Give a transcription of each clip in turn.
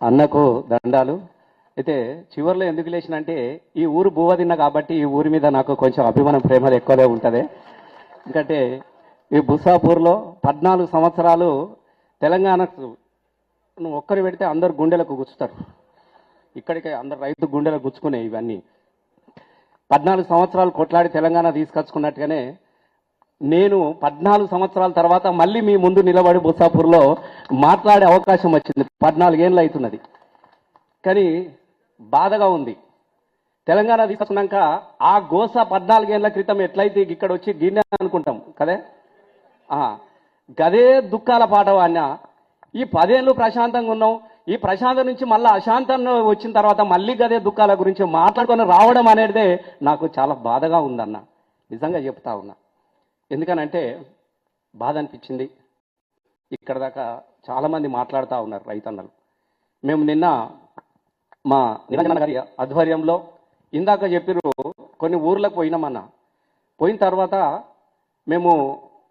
అన్నకు దండాలు. అయితే చివరిలో ఎందుకు లేచినంటే ఈ ఊరు బువ్వ తిన్నా కాబట్టి ఈ ఊరి మీద నాకు కొంచెం అభిమానం ప్రేమలు ఎక్కువనే ఉంటుంది. ఎందుకంటే ఈ బుస్సాపూర్లో 14 సంవత్సరాలు తెలంగాణకు ఒక్కరు పెడితే అందరు గుండెలకు గుచ్చుతారు. ఇక్కడికే అందరు రైతు గుండెలకు గుచ్చుకునే ఇవన్నీ 14 సంవత్సరాలు కొట్లాడి తెలంగాణ తీసుకొచ్చుకున్నట్టుగానే నేను 14 సంవత్సరాల తర్వాత మళ్ళీ మీ ముందు నిలబడి బుస్సాపూర్లో మాట్లాడే అవకాశం వచ్చింది. 14 ఏళ్ళు అవుతున్నది. కానీ బాధగా ఉంది. తెలంగాణ తీసుకున్నాక ఆ గోస 14 ఏళ్ల క్రితం ఎట్లయితే ఇక్కడ వచ్చి గిన్నె అనుకుంటాం కదే, గదే దుఃఖాల పాట అన్న. ఈ 10 ఏళ్ళు ప్రశాంతంగా ఉన్నాం. ఈ ప్రశాంతం నుంచి మళ్ళీ అశాంతంగా వచ్చిన తర్వాత మళ్ళీ గదే దుఃఖాల గురించి మాట్లాడుకొని రావడం అనేదే నాకు చాలా బాధగా ఉందన్న. నిజంగా చెప్తా ఉన్నా. ఎందుకనంటే బాధ అనిపించింది. ఇక్కడ దాకా చాలామంది మాట్లాడుతూ ఉన్నారు రైతన్నలు. మేము నిన్న మా నిరంజన గారి ఆధ్వర్యంలో ఇందాక చెప్పిరు కొన్ని ఊర్లకు పోయినామన్న. పోయిన తర్వాత మేము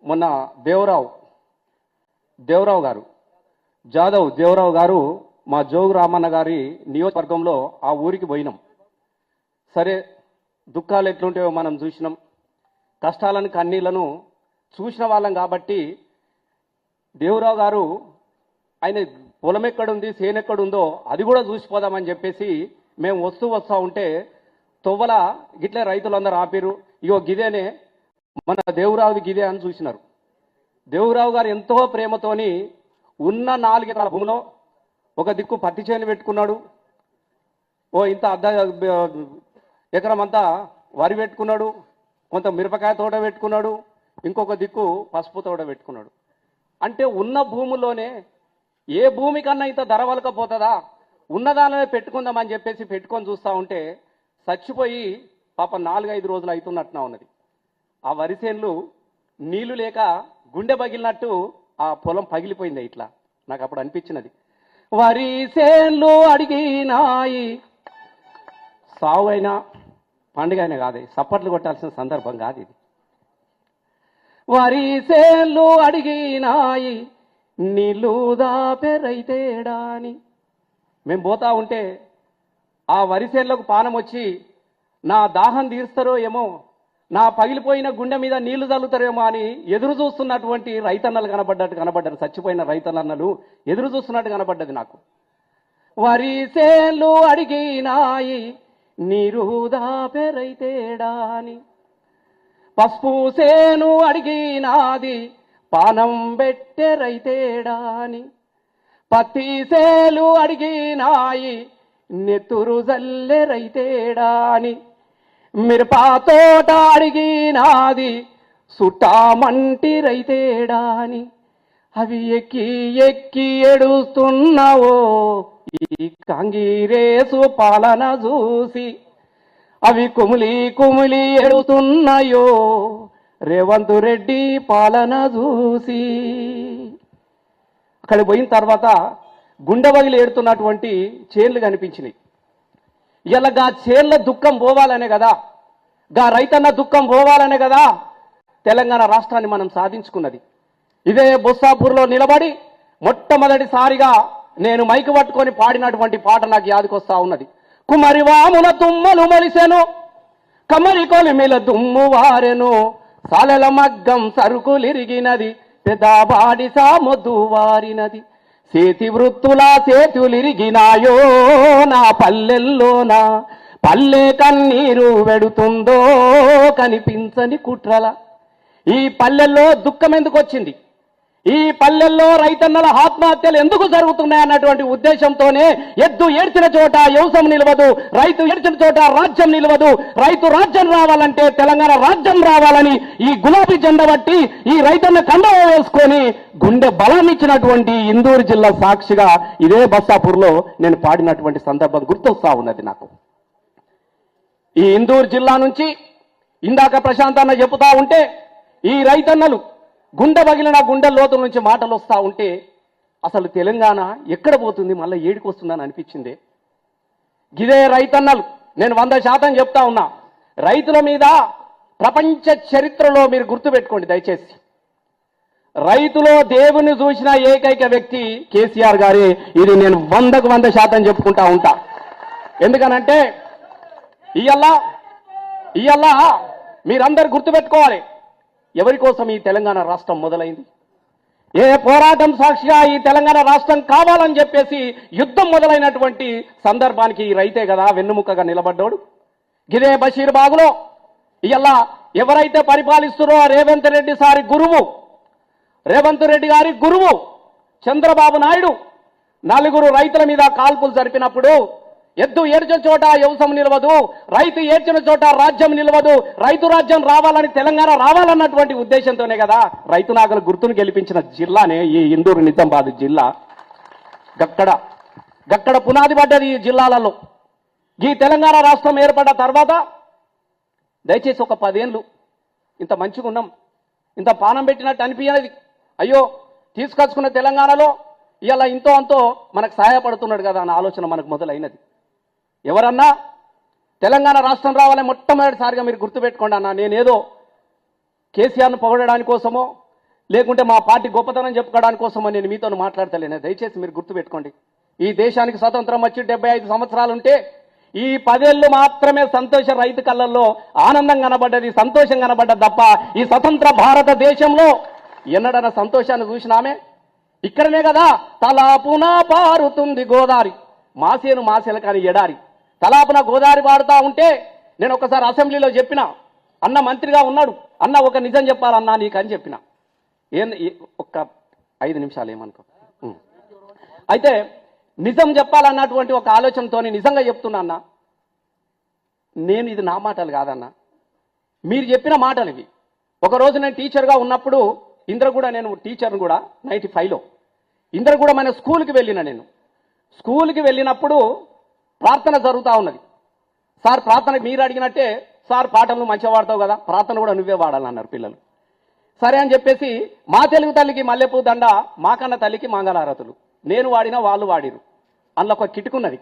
మొన్న దేవరావు గారు దేవరావు గారు మా జోగు రామన్న గారి నియోజకవర్గంలో ఆ ఊరికి పోయినాం. సరే దుఃఖాలు ఎట్లుంటాయో మనం చూసినాం. కష్టాలను కన్నీళ్లను చూసిన వాళ్ళం కాబట్టి దేవరావు గారు ఆయన పొలం ఎక్కడుంది చేను ఎక్కడుందో అది కూడా చూసిపోదామని చెప్పేసి మేము వస్తూ ఉంటే తొవ్వల గిట్లే రైతులందరూ ఆపిరు. ఇగో గిదేనే మన దేవరావుది గిదే అని చూసినారు. దేవరావు గారు ఎంతో ప్రేమతోని ఉన్న 4 ఎకరాల భూమిలో ఒక దిక్కు పత్తి చేను పెట్టుకున్నాడు. ఇంత ఎకరం అంతా వరి పెట్టుకున్నాడు. కొంత మిరపకాయ తోట పెట్టుకున్నాడు. ఇంకొక దిక్కు పసుపు తోట పెట్టుకున్నాడు. అంటే ఉన్న భూముల్లోనే ఏ భూమి కన్నా ఇంత ధర వలకపోతుందా, ఉన్నదానినే పెట్టుకుందామని చెప్పేసి పెట్టుకొని చూస్తూ ఉంటే చచ్చిపోయి పాప 4-5 రోజులు అవుతున్నట్టున ఉన్నది. ఆ వరిసేన్లు నీళ్లు లేక గుండె పగిలినట్టు ఆ పొలం పగిలిపోయింది. ఇట్లా నాకు అప్పుడు అనిపించినది. వరిసేన్లు అడిగినాయి, సావు అయినా పండుగ అయినా కాదు, సప్పట్లు కొట్టాల్సిన సందర్భం కాదు ఇది. వరిసేన్లు అడిగినాయి నీళ్ళు దాపెరైతేడాని. మేము పోతా ఉంటే ఆ వరిసేన్లకు పానం వచ్చి నా దాహం తీరుస్తారో ఏమో, నా పగిలిపోయిన గుండె మీద నీళ్లు చల్లుతారేమో అని ఎదురు చూస్తున్నటువంటి రైతన్నలు కనబడ్డారు. చచ్చిపోయిన రైతన్నలు ఎదురు చూస్తున్నట్టు కనబడ్డది నాకు. వరిసేన్లు అడిగినాయి నీరు దాపెరైతేడాని. పసుపు సేను అడిగినాది పానం పెట్టెరైతేడాని. పత్తి సేలు అడిగినాయి నెత్తురు జల్లెరైతేడాని. మిరపా తోట అడిగినాది సుట్టామంటి రైతేడాని. అవి ఎక్కి ఎక్కి ఏడుస్తున్నావో ఈ కాంగిరేసు పాలన చూసి. అవి కుమిలి కుమిలి ఏడుతున్నాయో రేవంత్ రెడ్డి పాలన చూసి. అక్కడ పోయిన తర్వాత గుండె పగిలి ఏడుతున్నటువంటి చేన్లు కనిపించినాయి. ఇలా గా చేన్ల దుఃఖం పోవాలనే కదా, గా రైతన్న దుఃఖం పోవాలనే కదా తెలంగాణ రాష్ట్రాన్ని మనం సాధించుకున్నది. ఇదే బుస్సాపూర్లో నిలబడి మొట్టమొదటిసారిగా నేను మైకు పట్టుకొని పాడినటువంటి పాట నాకు యాదకొస్తా ఉన్నది. కుమరి వాముల తుమ్మలు మలిసెను, కమరి కొలిమిల దుమ్ము వారెను, సాలెల మగ్గం సరుకులిరిగినది, పెదాబాడి సామొద్దు వారినది, చేతి వృత్తుల చేతులిరిగినాయో నా పల్లెల్లోన, పల్లె కన్నీరు వెడుతుందో కనిపించని కుట్రల. ఈ పల్లెల్లో దుఃఖం ఎందుకు వచ్చింది, ఈ పల్లెల్లో రైతన్నల ఆత్మహత్యలు ఎందుకు జరుగుతున్నాయన్నటువంటి ఉద్దేశంతోనే ఎద్దు ఏడ్చిన చోట వ్యవసాయం నిలవదు, రైతు ఏడ్చిన చోట రాజ్యం నిలవదు, రైతు రాజ్యం రావాలంటే తెలంగాణ రాజ్యం రావాలని ఈ గులాబీ జెండా బట్టి ఈ రైతన్న కండవ వేసుకొని గుండె బలాన్నిచ్చినటువంటి ఇందూరు జిల్లా సాక్షిగా ఇదే బస్సాపూర్లో నేను పాడినటువంటి సందర్భం గుర్తొస్తా ఉన్నది నాకు. ఈ ఇందూరు జిల్లా నుంచి ఇందాక ప్రశాంత్ అన్న చెబుతా ఉంటే ఈ రైతన్నలు గుండె పగిలిన గుండె లోతు నుంచి మాటలు వస్తూ ఉంటే అసలు తెలంగాణ ఎక్కడ పోతుంది, మళ్ళీ ఏడికి వస్తుందని అనిపించింది. గిదే రైతన్నలు నేను 100% చెప్తా ఉన్నా. రైతుల మీద ప్రపంచ చరిత్రలో మీరు గుర్తుపెట్టుకోండి దయచేసి, రైతులో దేవుని చూసిన ఏకైక వ్యక్తి కేసీఆర్ గారే. ఇది నేను 100కు 100% చెప్పుకుంటా ఉంటా. ఎందుకనంటే ఇయ్యాల మీరందరూ గుర్తుపెట్టుకోవాలి, ఎవరి కోసం ఈ తెలంగాణ రాష్ట్రం మొదలైంది. ఏ పోరాటం సాక్షిగా ఈ తెలంగాణ రాష్ట్రం కావాలని చెప్పేసి యుద్ధం మొదలైనటువంటి సందర్భానికి ఈ రైతే కదా వెన్నుముకగా నిలబడ్డాడు. గిదే బషీర్బాగులో ఇయ్యాల ఎవరైతే పరిపాలిస్తున్నారో రేవంత్ రెడ్డి సారి గురువు, రేవంత్ రెడ్డి గారి గురువు చంద్రబాబు నాయుడు 4 రైతుల మీద కాల్పులు జరిపినప్పుడు ఎద్దు ఏడ్చిన చోట వ్యవసాయం నిలవదు, రైతు ఏడ్చిన చోట రాజ్యం నిలవదు, రైతు రాజ్యం రావాలని తెలంగాణ రావాలన్నటువంటి ఉద్దేశంతోనే కదా రైతు నాగల గుర్తును గెలిపించిన జిల్లానే ఈ ఇందూరు నిజామాబాద్ జిల్లా. గక్కడ పునాది పడ్డది ఈ జిల్లాలలో. ఈ తెలంగాణ రాష్ట్రం ఏర్పడ్డ తర్వాత దయచేసి ఒక 10 ఏళ్ళు ఇంత మంచిగా ఉన్నాం, ఇంత పానం పెట్టినట్టు అనిపించేది. అయ్యో తీసుకొచ్చుకున్న తెలంగాణలో ఇలా ఇంతో అంతో మనకు సహాయపడుతున్నాడు కదా అన్న ఆలోచన మనకు మొదలైనది. ఎవరన్నా తెలంగాణ రాష్ట్రం రావాలని మొట్టమొదటిసారిగా మీరు గుర్తుపెట్టుకోండి అన్న, నేనేదో కేసీఆర్ను పొగడడానికి కోసమో లేకుంటే మా పార్టీ గొప్పతనం చెప్పుకోవడానికి కోసమో నేను మీతో మాట్లాడతలేను. దయచేసి మీరు గుర్తుపెట్టుకోండి, ఈ దేశానికి స్వతంత్రం వచ్చి 75 సంవత్సరాలు ఉంటే ఈ 10 ఏళ్ళు మాత్రమే సంతోష రైతు కళ్ళల్లో ఆనందం కనబడ్డది, సంతోషం కనబడ్డది తప్ప ఈ స్వతంత్ర భారతదేశంలో ఎన్నడన్న సంతోషాన్ని చూసినామే. ఇక్కడనే కదా తలాపున పారుతుంది గోదావరి, మాసేను మాసేల కాని ఎడారి. తలాపున గోదావరి పాడుతూ ఉంటే నేను ఒకసారి అసెంబ్లీలో చెప్పిన, అన్న మంత్రిగా ఉన్నాడు, అన్న ఒక నిజం చెప్పాలన్నా నీకు అని చెప్పిన. ఒక్క 5 నిమిషాలు ఏమనుకో. అయితే నిజం చెప్పాలన్నటువంటి ఒక ఆలోచనతో నిజంగా చెప్తున్నా అన్న, నేను ఇది నా మాటలు కాదన్న, మీరు చెప్పిన మాటలు ఇవి. ఒకరోజు నేను టీచర్గా ఉన్నప్పుడు ఇంద్రగూడ, నేను టీచర్ను కూడా 95లో ఇంద్రగూడ మన స్కూల్కి వెళ్ళిన. నేను స్కూల్కి వెళ్ళినప్పుడు ప్రార్థన జరుగుతూ ఉన్నది. సార్ ప్రార్థన మీరు అడిగినట్టే, సార్ పాటలు మంచిగా వాడతావు కదా, ప్రార్థన కూడా నువ్వే వాడాలన్నారు పిల్లలు. సరే అని చెప్పేసి మా తెలుగు తల్లికి మల్లెపూ దండ, మాకన్న తల్లికి మంగళారతులు నేను వాడినా వాళ్ళు వాడిరు. అందులో ఒక కిటుకున్నది.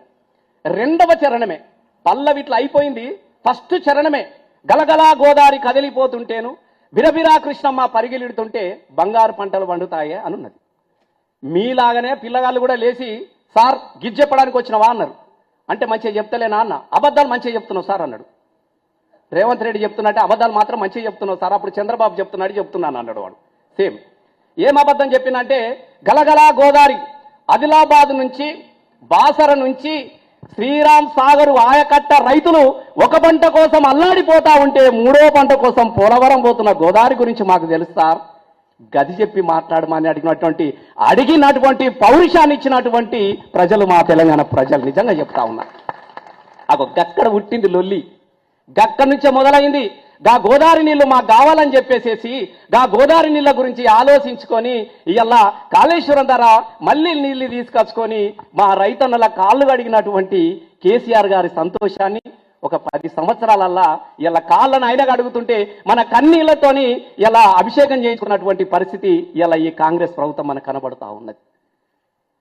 2వ చరణమే పల్లవిట్లా అయిపోయింది, ఫస్ట్ చరణమే గలగలా గోదావరి కదిలిపోతుంటేను బిరబిరా కృష్ణమ్మ పరిగిలిడుతుంటే బంగారు పంటలు పండుతాయే అనున్నది. మీలాగానే పిల్లగాళ్ళు కూడా లేచి సార్ గిజ్జెప్పడానికి వచ్చినవా అన్నారు. అంటే మంచిగా చెప్తలేనా అన్న, అబద్ధాలు మంచిగా చెప్తున్నావు సార్ అన్నాడు. రేవంత్ రెడ్డి చెప్తున్నట్టే అబద్ధాలు మాత్రం మంచిగా చెప్తున్నావు సార్, అప్పుడు చంద్రబాబు చెప్తున్నాను అన్నాడు వాడు. సేమ్ ఏం అబద్ధం చెప్పినంటే గలగలా గోదావరి ఆదిలాబాద్ నుంచి బాసర నుంచి శ్రీరామ్ సాగర్ ఆయకట్ట రైతులు ఒక పంట కోసం అల్లాడిపోతా ఉంటే 3వ పంట కోసం పోలవరం పోతున్న గోదావరి గురించి మాకు తెలుసు సార్, గది చెప్పి మాట్లాడమని అడిగినటువంటి పౌరుషాన్ని ఇచ్చినటువంటి ప్రజలు మా తెలంగాణ ప్రజలు నిజంగా చెప్తా ఉన్నారు. గక్కడ పుట్టింది లొల్లి, గక్కడ నుంచే మొదలైంది. గా గోదావరి నీళ్లు మాకు కావాలని చెప్పేసేసి గా గోదావరి నీళ్ళ గురించి ఆలోచించుకొని ఇలా కాళేశ్వరం ధర మళ్ళీ నీళ్లు తీసుకొచ్చుకొని మా రైతన్నల కాళ్ళు కడిగినటువంటి కేసీఆర్ గారి సంతోషాన్ని ఒక 10 సంవత్సరాలల్లా ఇలా కాళ్ళను ఆయన అడుగుతుంటే మన కన్నీళ్లతోని ఇలా అభిషేకం చేయించుకున్నటువంటి పరిస్థితి ఇలా ఈ కాంగ్రెస్ ప్రభుత్వం మనకు కనబడుతూ ఉన్నది.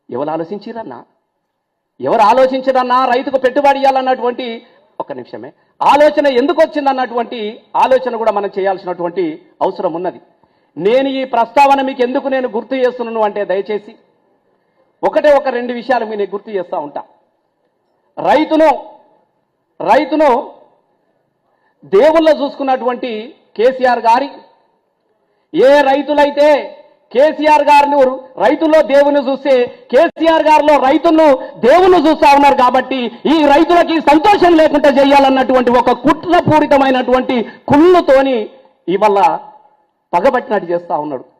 ఎవరు ఆలోచించరన్నా రైతుకు పెట్టుబడి ఇవ్వాలన్నటువంటి ఒక్క నిమిషమే ఆలోచన ఎందుకు వచ్చిందన్నటువంటి ఆలోచన కూడా మనం చేయాల్సినటువంటి అవసరం ఉన్నది. నేను ఈ ప్రస్తావన మీకు ఎందుకు నేను గుర్తు చేస్తున్నాను అంటే దయచేసి ఒక 2 విషయాలు నేను గుర్తు చేస్తూ ఉంటా. రైతును దేవుళ్ళ చూసుకున్నటువంటి కేసీఆర్ గారి, ఏ రైతులైతే కేసీఆర్ గారిని రైతుల్లో దేవుని చూస్తే కేసీఆర్ గారిలో రైతులను దేవుని చూస్తా ఉన్నారు. కాబట్టి ఈ రైతులకి సంతోషం లేకుండా చేయాలన్నటువంటి ఒక కుట్రపూరితమైనటువంటి కుళ్ళుతోని ఇవాళ పగబట్టినట్టు చేస్తా ఉన్నాడు.